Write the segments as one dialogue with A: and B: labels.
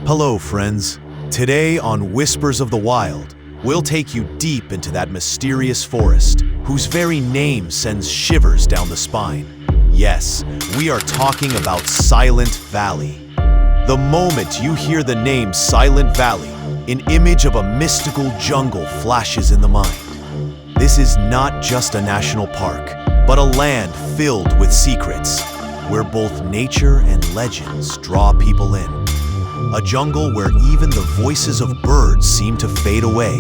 A: Hello, friends. Today on Whispers of the Wild, we'll take you deep into that mysterious forest, whose very name sends shivers down the spine. Yes, we are talking about Silent Valley. The moment you hear the name Silent Valley, an image of a mystical jungle flashes in the mind. This is not just a national park, but a land filled with secrets, where both nature and legends draw people in. A jungle where even the voices of birds seem to fade away,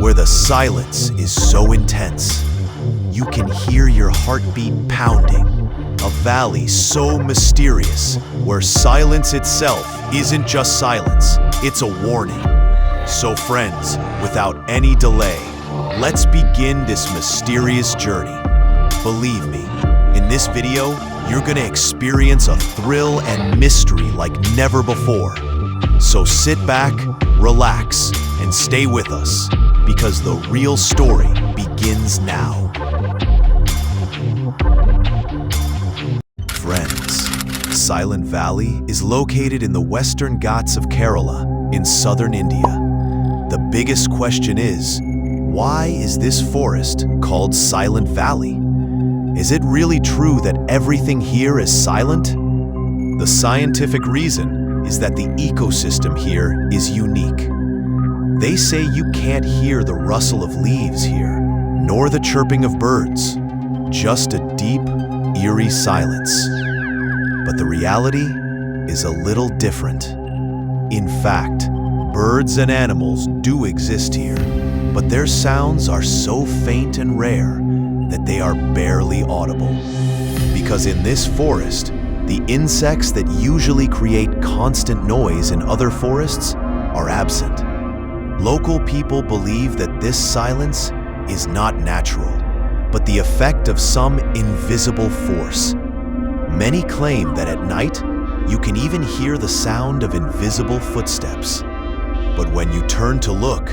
A: where the silence is so intense, you can hear your heartbeat pounding. A valley so mysterious, where silence itself isn't just silence, it's a warning. So friends, without any delay, let's begin this mysterious journey. Believe me, in this video, you're gonna experience a thrill and mystery like never before. So sit back, relax, and stay with us, because the real story begins now. Friends, Silent Valley is located in the western Ghats of Kerala, in southern India. The biggest question is, why is this forest called Silent Valley? Is it really true that everything here is silent? The scientific reason is that the ecosystem here is unique. They say you can't hear the rustle of leaves here, nor the chirping of birds, just a deep, eerie silence. But the reality is a little different. In fact, birds and animals do exist here, but their sounds are so faint and rare that they are barely audible. Because in this forest, the insects that usually create constant noise in other forests are absent. Local people believe that this silence is not natural, but the effect of some invisible force. Many claim that at night, you can even hear the sound of invisible footsteps. But when you turn to look,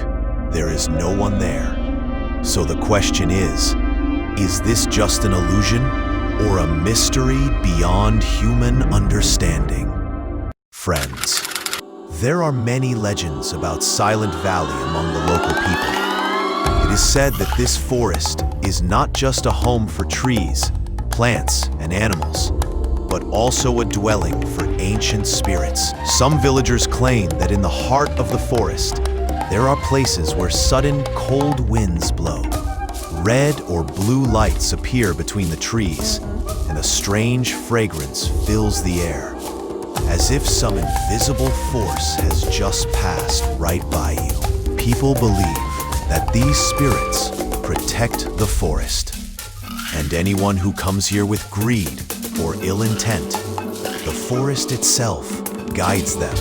A: there is no one there. So the question is this just an illusion or a mystery beyond human understanding? Friends, there are many legends about Silent Valley among the local people. It is said that this forest is not just a home for trees, plants, and animals, but also a dwelling for ancient spirits. Some villagers claim that in the heart of the forest, there are places where sudden cold winds blow. Red or blue lights appear between the trees, and a strange fragrance fills the air, as if some invisible force has just passed right by you. People believe that these spirits protect the forest, and anyone who comes here with greed or ill intent, the forest itself guides them,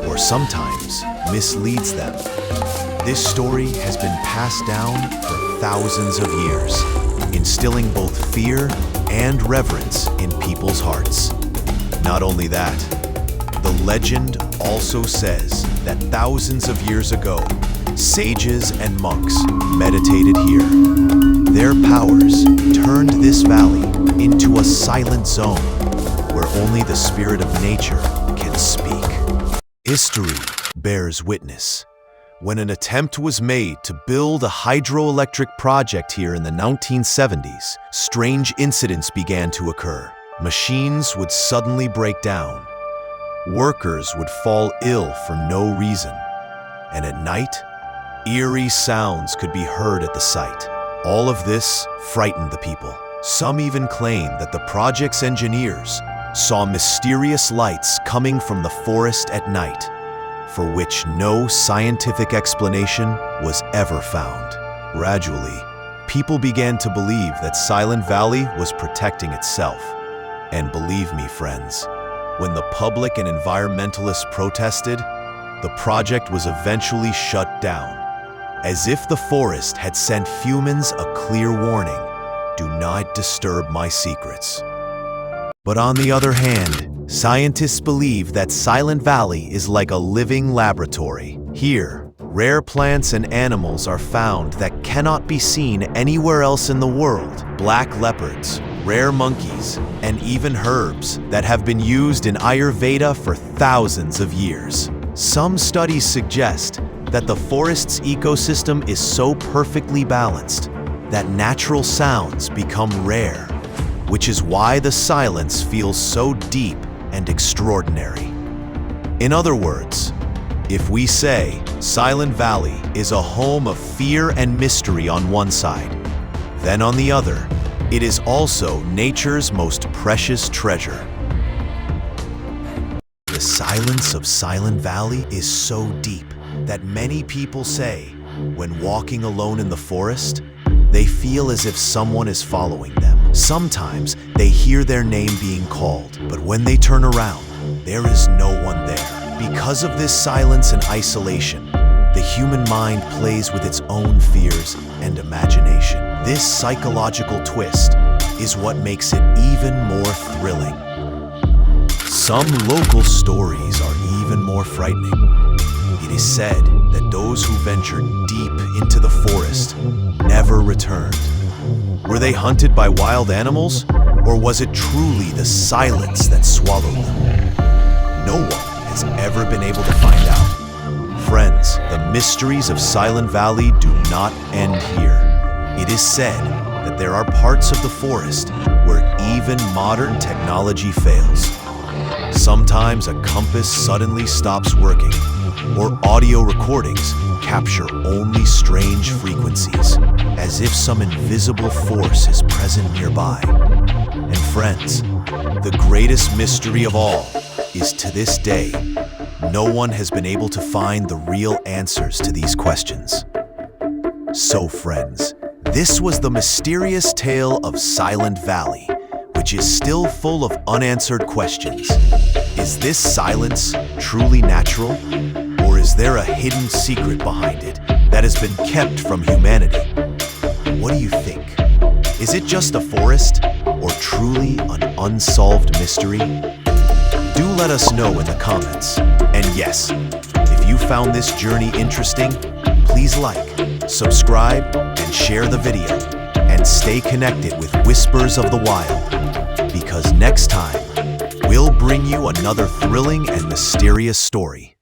A: or sometimes misleads them. This story has been passed down for thousands of years, instilling both fear and reverence in people's hearts. Not only that, the legend also says that thousands of years ago, sages and monks meditated here. Their powers turned this valley into a silent zone where only the spirit of nature can speak. History bears witness. When an attempt was made to build a hydroelectric project here in the 1970s, strange incidents began to occur. Machines would suddenly break down. Workers would fall ill for no reason. And at night, eerie sounds could be heard at the site. All of this frightened the people. Some even claim that the project's engineers saw mysterious lights coming from the forest at night, for which no scientific explanation was ever found. Gradually, people began to believe that Silent Valley was protecting itself. And believe me, friends, when the public and environmentalists protested, the project was eventually shut down, as if the forest had sent humans a clear warning: do not disturb my secrets. But on the other hand, scientists believe that Silent Valley is like a living laboratory. Here, rare plants and animals are found that cannot be seen anywhere else in the world. Black leopards, rare monkeys, and even herbs that have been used in Ayurveda for thousands of years. Some studies suggest that the forest's ecosystem is so perfectly balanced that natural sounds become rare, which is why the silence feels so deep and extraordinary. In other words, if we say Silent Valley is a home of fear and mystery on one side, then on the other, it is also nature's most precious treasure. The silence of Silent Valley is so deep that many people say, when walking alone in the forest, they feel as if someone is following them. Sometimes they hear their name being called, but when they turn around, there is no one there. Because of this silence and isolation, the human mind plays with its own fears and imagination. This psychological twist is what makes it even more thrilling. Some local stories are even more frightening. It is said that those who ventured deep into the forest never returned. Were they hunted by wild animals, or was it truly the silence that swallowed them? No one has ever been able to find out. Friends, the mysteries of Silent Valley do not end here. It is said that there are parts of the forest where even modern technology fails. Sometimes a compass suddenly stops working, or audio recordings capture only strange frequencies, as if some invisible force is present nearby. And friends, the greatest mystery of all is, to this day, no one has been able to find the real answers to these questions. So friends, this was the mysterious tale of Silent Valley, which is still full of unanswered questions. Is this silence truly natural? Or is there a hidden secret behind it that has been kept from humanity? What do you think? Is it just a forest, or truly an unsolved mystery? Do let us know in the comments. And yes, if you found this journey interesting, please like, subscribe, and share the video. And stay connected with Whispers of the Wild, because next time, we'll bring you another thrilling and mysterious story.